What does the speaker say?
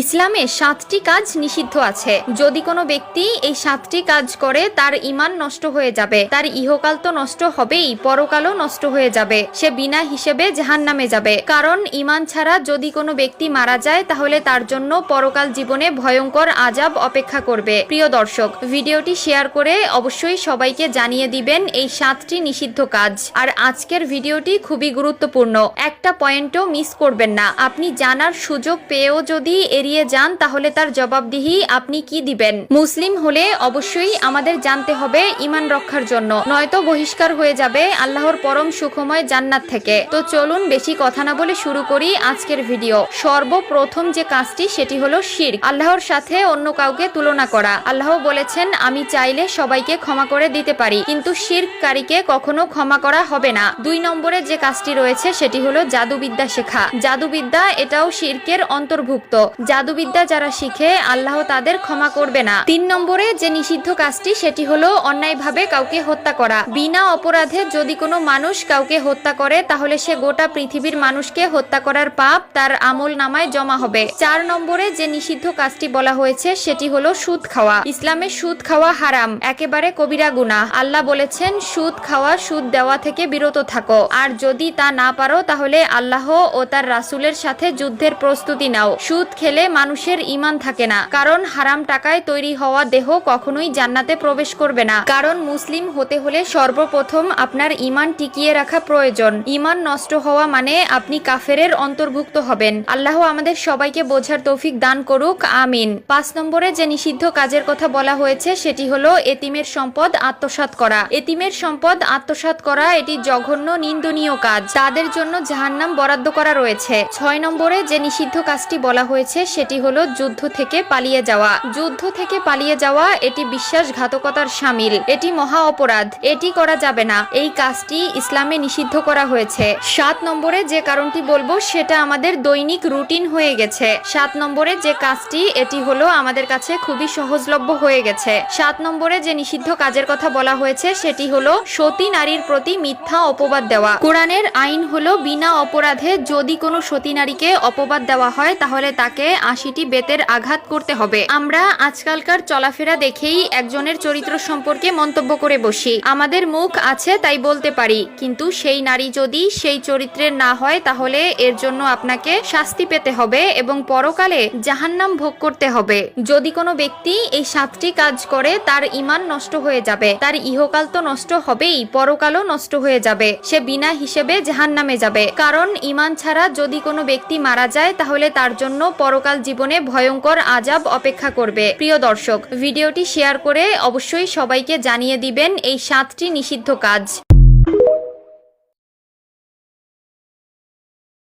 ইসলামে ৭টি কাজ নিষিদ্ধ আছে। যদি কোনো ব্যক্তি এই ৭টি কাজ করে তার ঈমান নষ্ট হয়ে যাবে, তার ইহকাল তো নষ্ট হবেই, পরকালও নষ্ট হয়ে যাবে, সে বিনা হিসেবে জাহান্নামে যাবে। কারণ ঈমান ছাড়া যদি কোনো ব্যক্তি মারা যায় তাহলে তার জন্য পরকাল জীবনে ভয়ঙ্কর আযাব অপেক্ষা করবে। প্রিয় দর্শক, ভিডিওটি শেয়ার করে অবশ্যই সবাইকে জানিয়ে দিবেন এই ৭টি নিষিদ্ধ কাজ। আর আজকের ভিডিওটি খুবই গুরুত্বপূর্ণ, একটা পয়েন্টও মিস করবেন না। আপনি জানার সুযোগ পেয়েও যদি এড়িয়ে যান তাহলে তার জবাবদিহি আপনি কি দিবেন? মুসলিম হলে অবশ্যই আমাদের জানতে হবে ঈমান রক্ষার জন্য, নয়তো বহিষ্কার হয়ে যাবে আল্লাহর পরম সুখময় জান্নাত থেকে। তো চলুন বেশি কথা না বলে শুরু করি আজকের ভিডিও। সর্বপ্রথম যে কাজটি সেটি হলো শিরক, আল্লাহর সাথে অন্য কাউকে তুলনা করা। আল্লাহ বলেছেন, আমি চাইলে সবাইকে ক্ষমা করে দিতে পারি, কিন্তু শিরককারীকে কখনো ক্ষমা করা হবে না। ২ নম্বরে যে কাজটি রয়েছে সেটি হলো জাদুবিদ্যা শেখা। জাদুবিদ্যা এটাও শিরকের অন্তর্ভুক্ত। জাদুবিদ্যা যারা শিখে আল্লাহ তাদের ক্ষমা করবে না। ৩ নম্বরে যে নিষিদ্ধ কাজটি সেটি হলো অন্যায়ভাবে কাউকে হত্যা করা। বিনা অপরাধে যদি কোনো মানুষ কাউকে হত্যা করে তাহলে সে গোটা পৃথিবীর মানুষকে হত্যা করার পাপ তার আমল নামায় জমা হবে। ৪ নম্বরে যে নিষিদ্ধ কাজটি বলা হয়েছে সেটি হলো সুদ খাওয়া। ইসলামে সুদ খাওয়া হারাম, একেবারে কবিরা গুনাহ। আল্লাহ বলেছেন, সুদ খাওয়া, সুদ দেওয়া থেকে বিরত থাকো, আর যদি তা না পারো তাহলে আল্লাহ ও তার রাসূলের সাথে যুদ্ধের প্রস্তুতি নাও। সুদ খেলে মানুষের ঈমান থাকে না, কারণ হারাম টাকায় তৈরি হওয়া দেহ কখনোই জান্নাতে প্রবেশ করবে না। কারণ মুসলিম হতে হলে সর্বপ্রথম আপনার ঈমান টিকিয়ে রাখা প্রয়োজন। ঈমান নষ্ট হওয়া মানে আপনি কাফেরের অন্তর্ভুক্ত হবেন। আল্লাহ আমাদের সবাইকে বোঝার তৌফিক দান করুক, আমিন। ৫ নম্বরে যে নিষিদ্ধ কাজের কথা বলা হয়েছে সেটি হলো এতিমের সম্পদ আত্মসাৎ করা। এতিমের সম্পদ আত্মসাৎ করা এটি জঘন্য, নিন্দনীয় কাজ। তাদের জন্য জাহান্নাম বরাদ্দ করা রয়েছে। ৬ নম্বরে যে নিষিদ্ধ কাজটি বলা হয়েছে সেটি হলো যুদ্ধ থেকে পালিয়ে যাওয়া। যুদ্ধ থেকে পালিয়ে যাওয়া এটি বিশ্বাসঘাতকতার শামিল, এটি মহা অপরাধ, এটি করা যাবে না। এই কাজটি ইসলামে নিষিদ্ধ করা হয়েছে। ৭ নম্বরে যে কারণটি বলবো সেটা আমাদের দৈনিক রুটিন হয়ে গেছে। ৭ নম্বরে যে কাজটি এটি হলো আমাদের কাছে খুবই সহজলভ্য হয়ে গেছে। ৭ নম্বরে যে নিষিদ্ধ কাজের কথা বলা হয়েছে সেটি হলো সতী নারীর প্রতি মিথ্যা অপবাদ দেওয়া। কোরআনের আইন হলো বিনা অপরাধে যদি কোনো সতী নারীকে অপবাদ দেওয়া হয় তাহলে তাকে ৮০টি বেতের আঘাত করতে হবে। আমরা আজকালকার চলাফেরা দেখেই একজনের চরিত্র সম্পর্কে মন্তব্য করে বসি। আমাদের মুখ আছে তাই বলতে পারি, কিন্তু সেই নারী যদি সেই চরিত্রের না হয় তাহলে এর জন্য আপনাকে শাস্তি পেতে হবে এবং পরকালে জাহান্নাম ভোগ করতে হবে। যদি কোনো ব্যক্তি এই ৭টি কাজ করে তার ঈমান নষ্ট হয়ে যাবে, তার ইহকাল তো নষ্ট হবেই, পরকালও নষ্ট হয়ে যাবে, সে বিনা হিসেবে জাহান্নামে যাবে। কারণ ঈমান ছাড়া যদি কোনো ব্যক্তি মারা যায় তাহলে তার জন্য পরকাল জীবনে ভয়ঙ্কর আযাব অপেক্ষা করবে। প্রিয় দর্শক, ভিডিওটি শেয়ার করে অবশ্যই সবাইকে জানিয়ে দিবেন এই ৭টি নিষিদ্ধ কাজ।